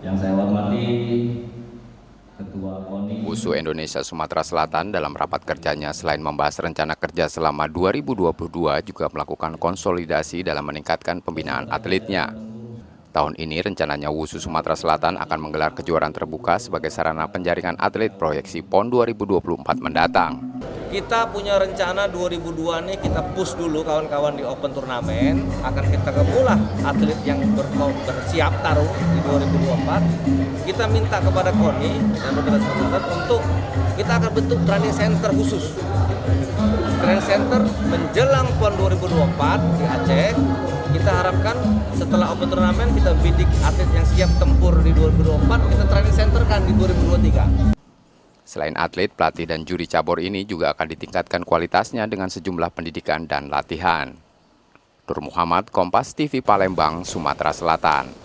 Yang saya hormati Ketua KONI WUSU Indonesia Sumatera Selatan dalam rapat kerjanya selain membahas rencana kerja selama 2022 juga melakukan konsolidasi dalam meningkatkan pembinaan atletnya. Tahun ini rencananya WUSU Sumatera Selatan akan menggelar kejuaraan terbuka sebagai sarana penjaringan atlet proyeksi PON 2024 mendatang. Kita punya rencana 2002 nih kita push dulu kawan-kawan di open turnamen, akan kita kemulah atlet yang bersiap tarung di 2024. Kita minta kepada KONI dan beberapa sponsor untuk kita akan bentuk training center khusus. Training center menjelang PON 2024 di Aceh. Kita harapkan setelah open turnamen kita bidik atlet yang siap tempur di 2024, kita training center kan di 2023. Selain atlet, pelatih dan juri cabur ini juga akan ditingkatkan kualitasnya dengan sejumlah pendidikan dan latihan. Nur Muhammad, Kompas TV Palembang, Sumatera Selatan.